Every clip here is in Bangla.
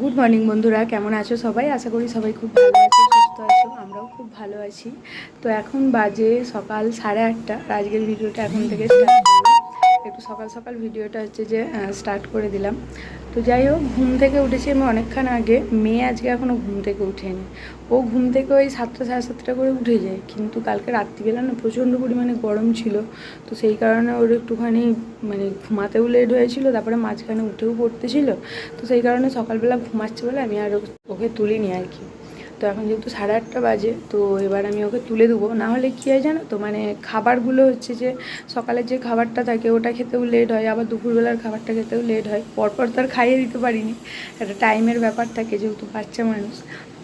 গুড মর্নিং বন্ধুরা, কেমন আছো সবাই? আশা করি সবাই খুব ভালো আছো, সুস্থ আছো। আমরাও খুব ভালো আছি। তো এখন বাজে সকাল 8:30। আজকের ভিডিওটা এখন থেকে স্টার্ট করলাম। একটু সকাল সকাল ভিডিওটা হচ্ছে যে স্টার্ট করে দিলাম। তো যাই হোক, ঘুম থেকে উঠেছি আমি অনেকক্ষণ আগে। মেয়ে আজকে এখনও ঘুম থেকে উঠেনি। ও ঘুম থেকে ওই 7টা 7:30 করে উঠে যায়, কিন্তু কালকে রাত্রিবেলা না প্রচণ্ড পরিমাণে গরম ছিল। তো সেই কারণে ওর একটুখানি মানে ঘুমাতেও লেট হয়েছিল, তারপরে মাঝখানে উঠেও পড়তেছিল। তো সেই কারণে সকালবেলা ঘুমাচ্ছে বলে আমি আর ওকে তুলিনি আর কি। তো এখন যেহেতু 8:30 বাজে, তো এবার আমি ওকে তুলে দেবো। না হলে কী হয় জানো তো, মানে খাবারগুলো হচ্ছে যে সকালের যে খাবারটা থাকে ওটা খেতেও লেট হয়, আবার দুপুরবেলার খাবারটা খেতেও লেট হয়। পরপর তো আর খাইয়ে দিতে পারিনি, একটা টাইমের ব্যাপার থাকে যেহেতু বাচ্চা মানুষ।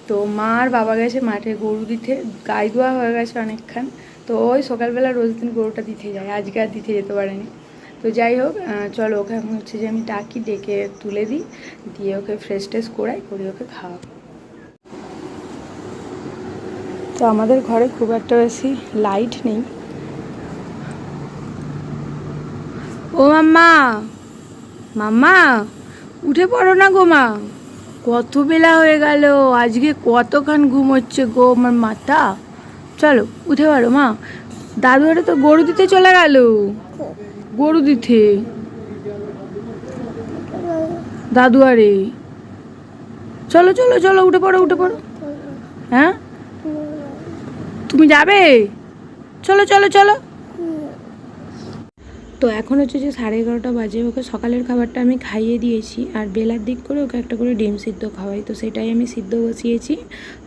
তো মা আর বাবা গেছে মাঠে গরু দিতে, গাই ধোয়া হয়ে গেছে অনেকক্ষণ। তো ওই সকালবেলা রোজ দিন গরুটা দিতে যায়, আজকে আর দিতে যেতে পারেনি। তো যাই হোক, চলো ওকে এখন হচ্ছে যে আমি ডাকি, ডেকে তুলে দিই, দিয়ে ওকে ফ্রেশ ট্রেশ করি ওকে খাওয়াবো। তো আমাদের ঘরে খুব একটা বেশি লাইট নেই। ও মাম্মা, মাম্মা উঠে পড়ো না গো মা, কত বেলা হয়ে গেল, আজকে কতক্ষণ ঘুম হচ্ছে গো আমার মাথা। চলো উঠে পড়ো মা। দাদু আরে তো গরু দিতে চলে গেল, গরু দিতে দাদু আরে। চলো চলো চলো উঠে পড়ো উঠে পড়ো। হ্যাঁ তুমি যাবে? চলো চলো চলো। তো এখন হচ্ছে যে 11:30 বাজে। ওকে সকালের খাবারটা আমি খাইয়ে দিয়েছি, আর বেলার দিক করে ওকে একটা করে ডিম সিদ্ধ খাওয়াই। তো সেটাই আমি সিদ্ধ বসিয়েছি।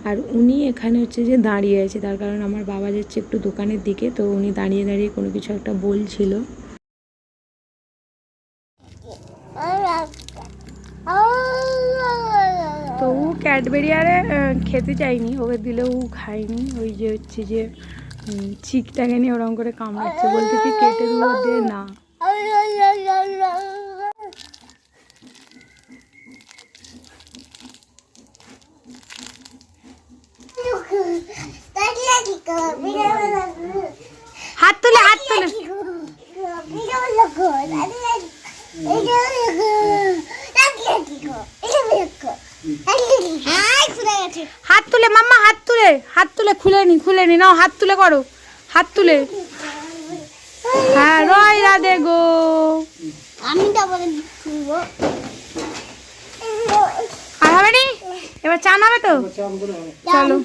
আর উনি এখানে হচ্ছে যে দাঁড়িয়ে আছে, তার কারণ আমার বাবা যাচ্ছে একটু দোকানের দিকে, তো উনি দাঁড়িয়ে দাঁড়িয়ে কোনো কিছু একটা বলছিল। তো ও ক্যাডবেরি আরে খেতে চাইনি, ওকে দিলে ও খায়নি। ওই যে হচ্ছে যে চিকটাকে নিয়ে ওরকম করে কামড়াচ্ছে, বলতে কি কেটে দেবো, দে না। হাত তুলে হাত তুলে হাত তুলে মাম্মা, হাত তুলে খুলে নি নাও, হাত তুলে করো, হাত তুলে। হ্যাঁ রয় রাধে গো। আমি আর হবে নি, এবার চান হবে তো, চলো।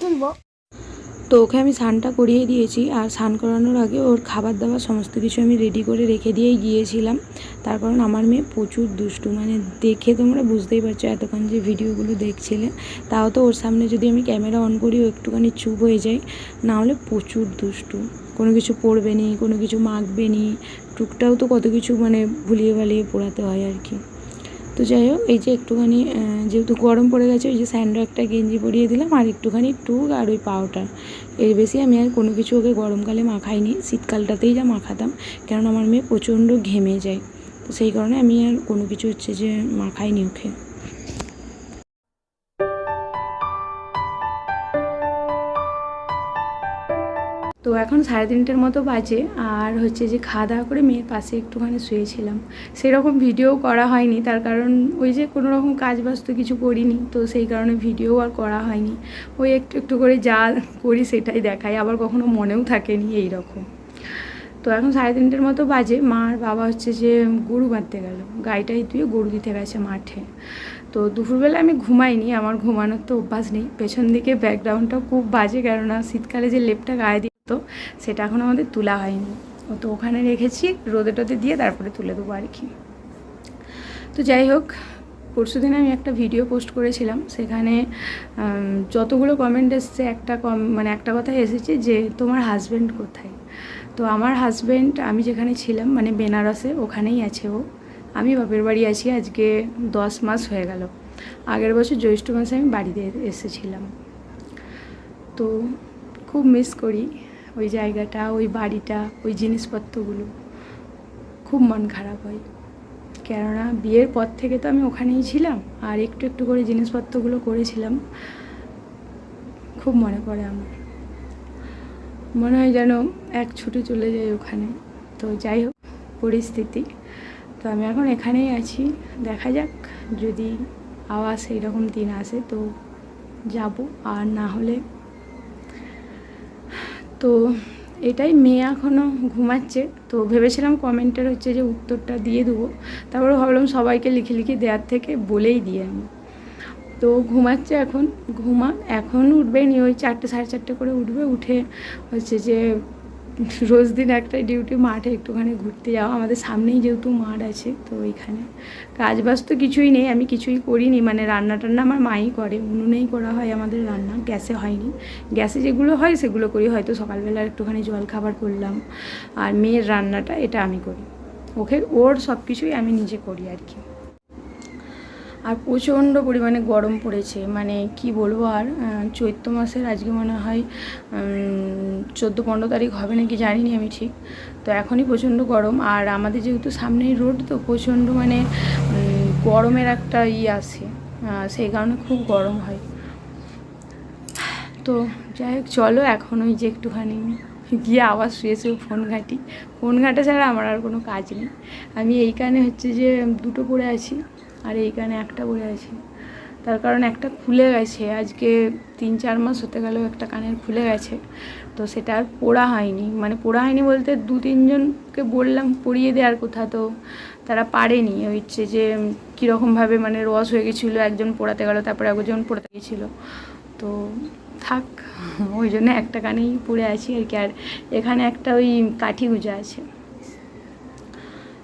তো ওকে আমি স্নানটা করিয়ে দিয়েছি, আর স্নান করানোর আগে ওর খাবার দাবার সমস্ত কিছু আমি রেডি করে রেখে দিয়েই গিয়েছিলাম। তার কারণ আমার মেয়ে প্রচুর দুষ্টু, মানে দেখে তোমরা বুঝতেই পারছো এতক্ষণ যে ভিডিওগুলো দেখছিলে। তাও তো ওর সামনে যদি আমি ক্যামেরা অন করি ও একটুখানি চুপ হয়ে যায়, না হলে প্রচুর দুষ্টু। কোনো কিছু পড়বে নি, কোনো কিছু মাখবে নি, টুকটাও তো কত কিছু মানে ভুলিয়ে ভালিয়ে পড়াতে হয় আর কি। তো যাই হোক, এই যে একটুখানি যেহেতু গরম পড়ে গেছে, ওই যে স্যান্ডো একটা গেঞ্জি পরিয়ে দিলাম, আর একটুখানি টুক আর ওই পাউডার। এর বেশি আমি আর কোনো কিছু ওকে গরমকালে মাখাইনি, শীতকালটাতেই যা মাখাতাম, কারণ আমার মেয়ে প্রচণ্ড ঘেমে যায়। তো সেই কারণে আমি আর কোনো কিছু হচ্ছে যে মাখাইনি ওকে। তো এখন 3:30 মতো বাজে, আর হচ্ছে যে খাওয়া দাওয়া করে মেয়ের পাশে একটুখানি শুয়েছিলাম। সেরকম ভিডিও করা হয়নি, তার কারণ ওই যে কোনো রকম কাজ বাজ কিছু করিনি, তো সেই কারণে ভিডিও আর করা হয়নি। ওই একটু একটু করে যা করি সেটাই দেখাই, আবার কখনো মনেও থাকেনি এই রকম। তো এখন 3:30 মতো বাজে। মা আর বাবা হচ্ছে যে গরু বাঁধতে গেল, গাইটাই ধুয়ে গরু দিতে গেছে মাঠে। তো দুপুরবেলা আমি ঘুমাইনি, আমার ঘুমানোর তো অভ্যাস নেই। পেছন দিকে ব্যাকগ্রাউন্ডটাও খুব বাজে, কেননা শীতকালে যে লেপটা গায়ে দিত সেটা এখন আমাদের তোলা হয়নি। তো ওখানে রেখেছি, রোদে টোদে দিয়ে তারপরে তুলে দেবো আর কি। তো যাই হোক, পরশুদিন আমি একটা ভিডিও পোস্ট করেছিলাম, সেখানে যতগুলো কমেন্ট এসছে মানে একটা কথাই এসেছে যে তোমার হাজব্যান্ড কোথায়। তো আমার হাজব্যান্ড আমি যেখানে ছিলাম মানে বেনারসে, ওখানেই আছে ও। আমি বাপের বাড়ি আছি আজকে 10 মাস হয়ে গেল। আগের বছর জ্যৈষ্ঠ মাসে আমি বাড়িতে এসেছিলাম। তো খুব মিস করি ওই জায়গাটা, ওই বাড়িটা, ওই জিনিসপত্রগুলো। খুব মন খারাপ হয়, কেননা বিয়ের পর থেকে তো আমি ওখানেই ছিলাম, আর একটু একটু করে জিনিসপত্রগুলো করেছিলাম। খুব মনে পড়ে আমার, মনে হয় যেন এক ছুটে চলে যায় ওখানে। তো যাই হোক পরিস্থিতি, তো আমি এখন এখানেই আছি। দেখা যাক, যদি আবার সেই রকম দিন আসে তো যাব, আর না হলে তো এটাই। মেয়ে এখনও ঘুমাচ্ছে, তো ভেবেছিলাম কমেন্টের হচ্ছে যে উত্তরটা দিয়ে দেবো, তারপরে ভাবলাম সবাইকে লিখে লিখে দেওয়ার থেকে বলেই দিই আমি। তো ঘুমাচ্ছে এখন, এখন উঠবে নি, ওই 4টে 4:30 করে উঠবে, উঠে হচ্ছে যে রোজ দিন একটাই ডিউটি, মাঠে একটুখানি ঘুরতে যাওয়া। আমাদের সামনেই যেহেতু মাঠ আছে, তো ওইখানে কাজ বাজ তো কিছুই নেই, আমি কিছুই করিনি, মানে রান্না টান্না আমার মাই করে, উনুনেই করা হয় আমাদের রান্না, গ্যাসে হয়নি। গ্যাসে যেগুলো হয় সেগুলো করি, হয়তো সকালবেলা একটুখানি জল খাবার করলাম। আর মেয়ের রান্নাটা এটা আমি করি, ওর সব কিছুই আমি নিজে করি আর কি। আর প্রচণ্ড পরিমাণে গরম পড়েছে, মানে কি বলবো। আর চৈত্র মাসের আজকে মনে হয় 14-15 তারিখ হবে নাকি জানি না আমি ঠিক। তো এখনই প্রচণ্ড গরম, আর আমাদের যেহেতু সামনেই রোড, তো প্রচণ্ড মানে গরমের একটা আসে, সেই কারণে খুব গরম হয়। তো যাই হোক, চলো এখন ওই যে একটুখানি গিয়ে আবার শুয়ে ফোন ঘাটা ছাড়া আমার আর কোনো কাজ নেই। আমি এই কানে হচ্ছে যে 2টো পরে আছি, আর এই কানে একটা পরে আছি। তার কারণ একটা খুলে গেছে, আজকে 3-4 মাস হতে গেল একটা কানের খুলে গেছে, তো সেটা আর পরা হয়নি। মানে পরা হয়নি বলতে 2-3 জনকে বললাম পরিয়ে দেওয়ার কথা, তো তারা পারেনি। হচ্ছে যে কীরকমভাবে মানে রস হয়ে গেছিলো, একজন পড়াতে গেল, তারপরে একজন পড়াতে গেছিলো, তো থাক, ওই জন্য একটা কানেই পরে আছি আর কি। আর এখানে একটা ওই কাঠি গুঁজা আছে।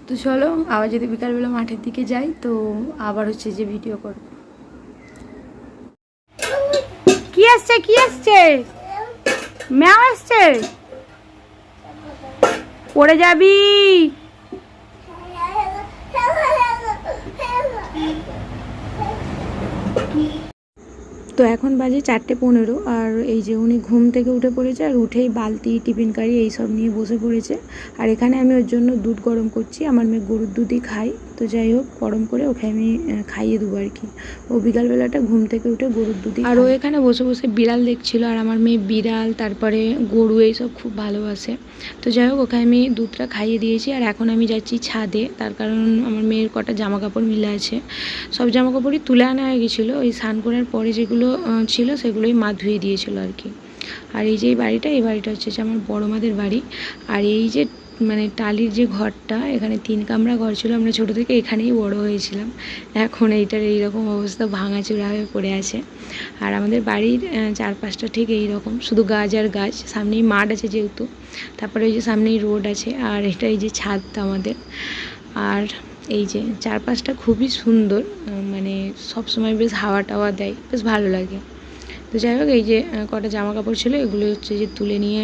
তো চলো, আবার যদি বিকালবেলা মাঠের দিকে যাই তো আবার হচ্ছে যে ভিডিও করব। কি আসছে ম্যাও আসছে, পড়ে যাবি। তো এখন বাজে 4:15, আর এই যে উনি ঘুম থেকে উঠে পড়েছে, আর উঠেই বালতি টিফিন কারি এইসব নিয়ে বসে পড়েছে। আর এখানে আমি ওর জন্য দুধ গরম করছি, আমার মেয়ে গরুর দুধই খাই, তো যাই হোক গরম করে ওকে আমি খাইয়ে দেবো আর কি। ও বিকালবেলাটা ঘুম থেকে উঠে গরুর দুধই, আর ও এখানে বসে বসে বিড়াল দেখছিল, আর আমার মেয়ে বিড়াল তারপরে গরু এইসব খুব ভালোবাসে। তো যাই হোক ওকে আমি দুধটা খাইয়ে দিয়েছি, আর এখন আমি যাচ্ছি ছাদে, তার কারণ আমার মেয়ের কটা জামা কাপড় মিলে আছে, সব জামা কাপড়ই তুলে আনা হয়ে গেছিলো, ওই স্নান করার পরে যেগুলো ছিল সেগুলোই মা ধুয়ে দিয়েছিল আর কি। আর এই যে এই বাড়িটা হচ্ছে যে আমার বড় মাদের বাড়ি। আর এই যে মানে টালির যে ঘরটা, এখানে 3 কামরা ঘর ছিল, আমরা ছোটো থেকে এখানেই বড় হয়েছিলাম। এখন এইটার এইরকম অবস্থা, ভাঙাচোরা হয়ে পড়ে আছে। আর আমাদের বাড়ির চারপাশটা ঠিক এইরকম, শুধু গাছ আর গাছ, সামনেই মাঠ আছে যেহেতু, তারপরে ওই যে সামনেই রোড আছে, আর এটা এই যে ছাদটা আমাদের। আর এই যে চারপাশটা খুবই সুন্দর, মানে সবসময় বেশ হাওয়া টাওয়া দেয়, বেশ ভালো লাগে। তো যাই হোক, এই যে কটা জামা কাপড় ছিল এগুলো হচ্ছে যে তুলে নিয়ে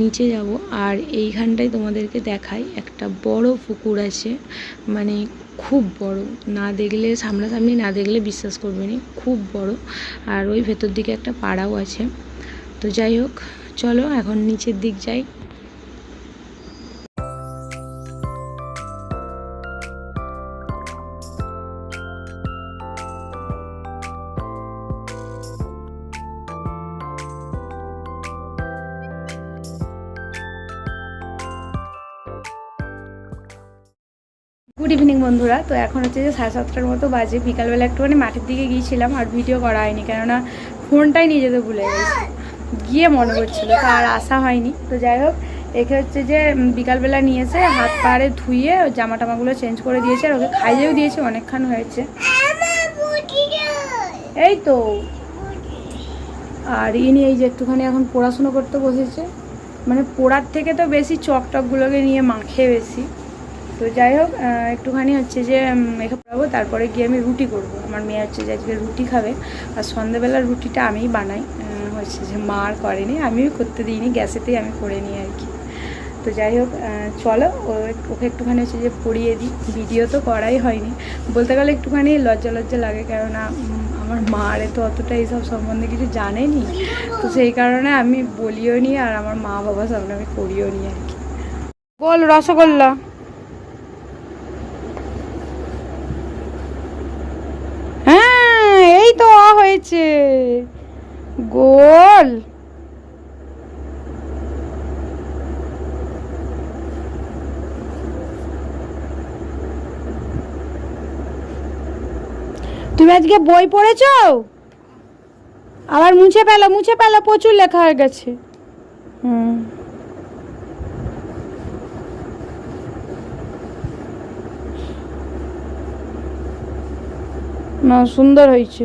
নিচে যাব। আর এইখানটায় তোমাদেরকে দেখাই, একটা বড় পুকুর আছে, মানে খুব বড়, না দেখলে সামনাসামনি না দেখলে বিশ্বাস করবে না, খুব বড়। আর ওই ভেতর দিকে একটা পাড়াও আছে। তো যাই হোক, চলো এখন নিচের দিক যাই। গুড ইভিনিং বন্ধুরা। তো এখন হচ্ছে যে 7:30টার মতো বাজে, বিকালবেলা একটুখানি মাঠের দিকে গিয়েছিলাম, আর ভিডিও করা হয়নি, কেননা ফোনটাই নিয়ে যেতে ভুলে গেছি, গিয়ে মনে করছিলো, তো আর আসা হয়নি। তো যাই হোক, একে হচ্ছে যে বিকালবেলা নিয়ে এসে হাত পাড়ে ধুয়ে জামা টামাগুলো চেঞ্জ করে দিয়েছে, আর ওকে খাইয়েও দিয়েছে, অনেকক্ষণ হয়েছে এই তো। আর ইনি এই যে একটুখানি এখন পড়াশুনো করতে বসেছে, মানে পড়ার থেকে তো বেশি চকটকগুলোকে নিয়ে মাখে বেশি। তো যাই হোক, একটুখানি হচ্ছে যে মেখে পড়াবো, তারপরে গিয়ে আমি রুটি করব। আমার মেয়ে হচ্ছে যে আজকে রুটি খাবে, আর সন্ধ্যেবেলার রুটিটা আমিই বানাই, হচ্ছে যে মা আর করেনি, আমিও করতে দিইনি, গ্যাসেতেই আমি করে নিই আর কি। তো যাই হোক, চলো ওকে একটুখানি হচ্ছে যে পড়িয়ে দিই। ভিডিও তো করাই হয়নি, বলতে গেলে একটুখানি লজ্জা লাগে, কেননা আমার মারে তো অতটা এইসব সম্বন্ধে কিছু জানেনি, তো সেই কারণে আমি বলিও নি, আর আমার মা বাবা সামনে আমি করিও নি আর কি। বল রসগোল্লা। হ্যাঁ এই তো হয়েছে গোল। তুমি আজকে বই পড়েছো? আবার মুছে ফেলো, প্রচুর লেখা হয়ে গেছে। না, সুন্দর হয়েছে।